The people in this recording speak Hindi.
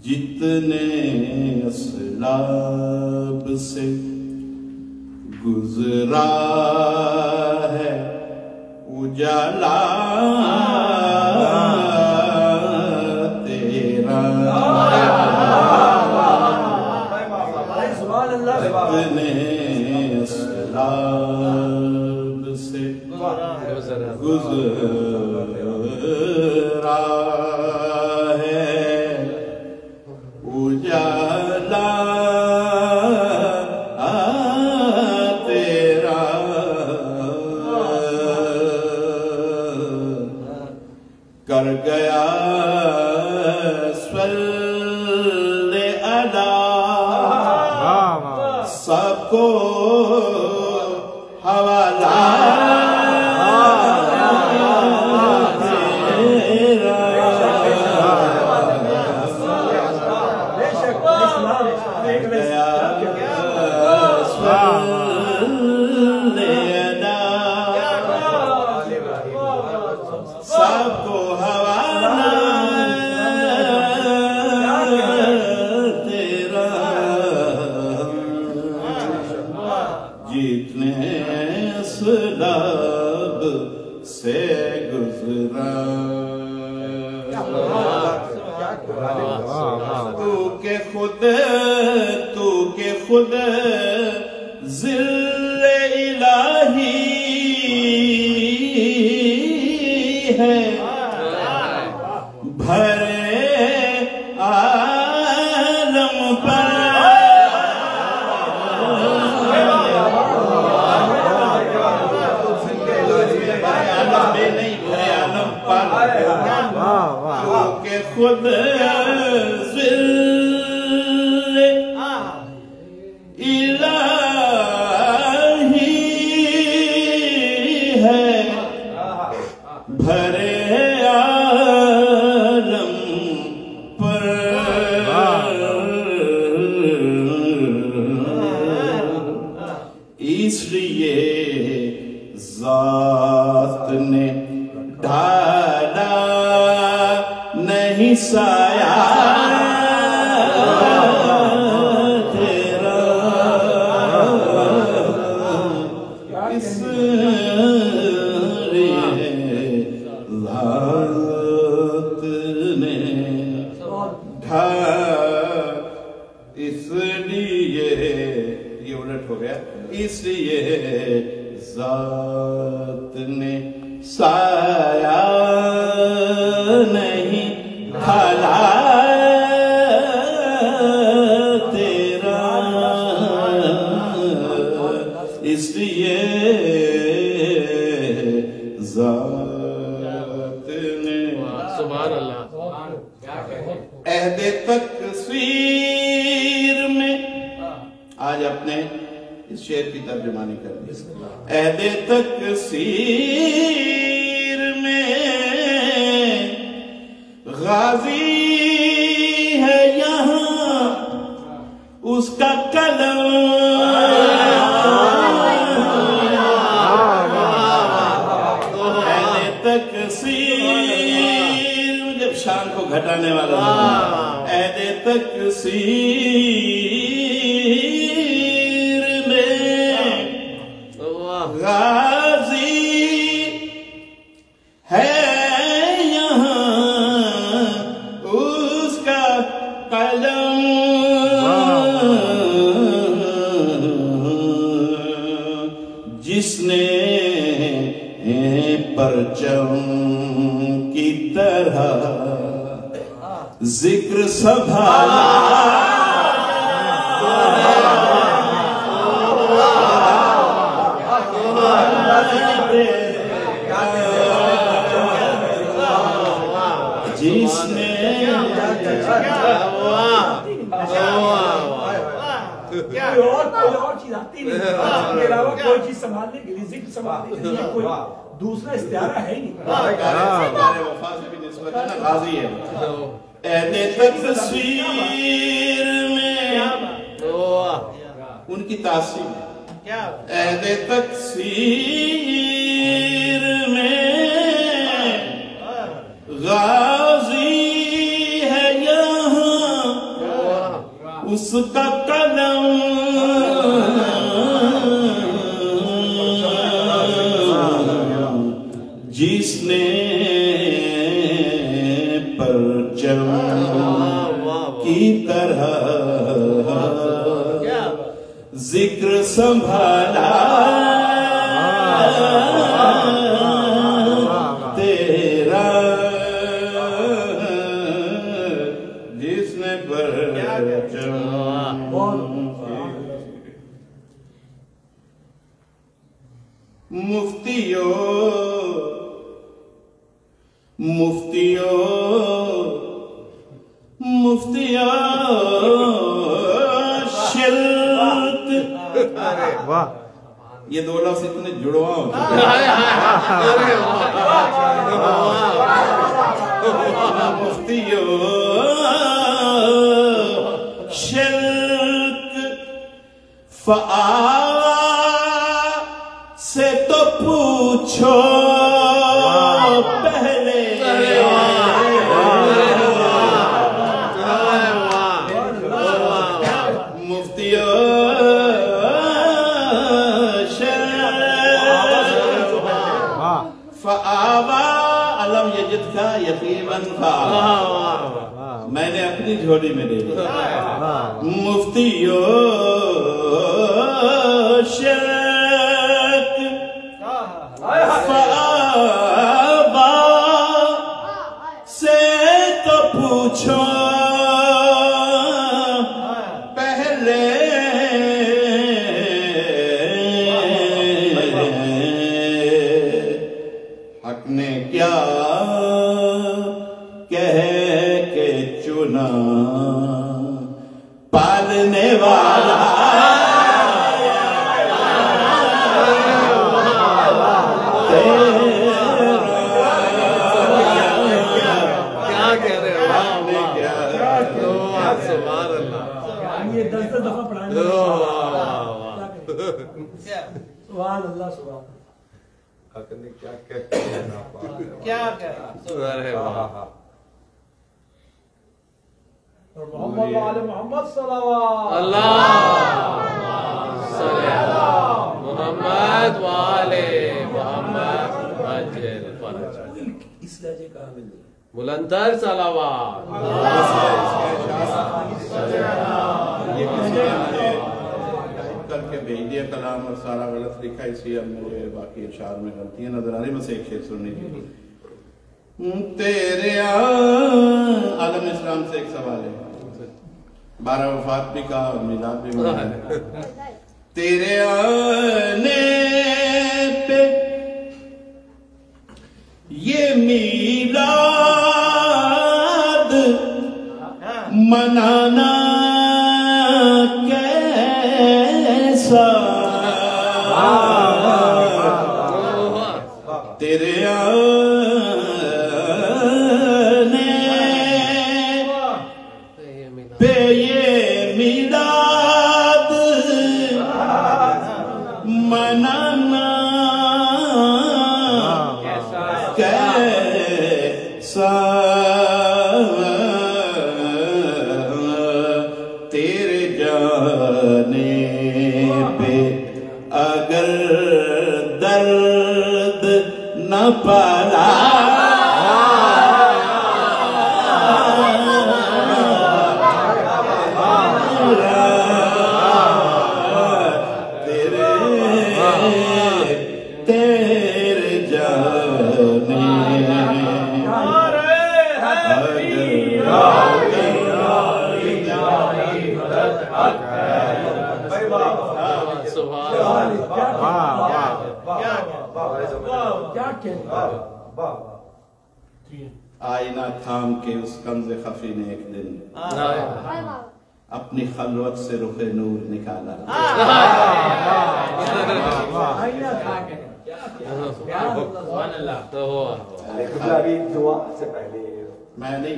जितने असलाब से गुजरा है उजाला तेरा, जितने असलाब से गुजरा उजाला तेरा, कर गया स्वल्ले अदा सबको हवाला सबको हवाला तेरा, जितने असलाब से गुजरा तू के खुद ज़िल्ले इलाही है, भरे आलम पर नहीं भरे आलम पर के खुद ज़िल्ले इलाही है, भरे आलम पर इसलिए ज़ात ने ढाला नहीं साया तेरा, इसलिए ये उलट हो गया, इसलिए ज़ात ने साया नहीं ढाला तेरा, इसलिए ज़ात ने सुभान अल्लाह अहदे तकसीर में, आज अपने इस शेर की तर्जुमानी कर दी, अहदे तकसीर में गाजी है यहाँ उसका कलम, अहदे तकसीर जब शान को घटाने वाला, अहदे तकसीर में गाजी है यहाँ उसका कलम, जिसने परचम की तरह जिक्र संभाला जिसने कोई और चीज आती नहीं, इसके अलावा कोई चीज संभालने के लिए, जिक्र संभालने के लिए कोई दूसरा इस्तियारा है ही नहीं। वफा से भी निस्बत है ना, गाजी है। ऐने तस्वीर में उनकी तासीर है, ऐने तस्वीर में गाजी है यहाँ उसका कदम, जिसने परचम की तरह जिक्र संभाला तेरा, जिसने परचम मुफ्तियों मुफ्तियों मुफ्तियों शिल्क। वाह, ये दो लफ्ज इतने जुड़वा होते हैं। मुफ्तियों शिल्क फ़आ से तो पूछो पहले, मुफ्तियों फ़आवा अलम यजिद का यतीमन फ़आवा, मैंने अपनी झोली में ले लिया। मुफ्तियों फ़आवा से तो पूछो पहले, हक ने क्या कह के चुना पालने वाला, ये 10 दफा पढ़ाने। सुभान अल्लाह, सुभान क्या और मोहम्मद वाले मोहम्मद सल्लल्लाहु मोहम्मद वाले मोहम्मद इस लहजे का मिल बुलंदर सलावात। करके भेज दिया कलाम और सारा गलत लिखा, इसलिए अब मुझे बाकी इरशाद में गलतियां नजर आ रही। बस एक शेर सुनने की तेरे आलम इस्लाम से एक सवाल है, 12 वफात भी कहा और मिलाद भी मनाया। तेरे आने पे ये मिलाद मनाना कैसा, तेरे आने पे ये मिलाद मनाना कैसा, तेरे जाने पे अगर दर्द न पाला, तेरे जाने आईना थाम के उस कंज़े खफी ने एक दिन अपनी खलवत से रुखे नूर निकाला। प्यारा अल्लाह तो अभी दुआ से पहले मैं नहीं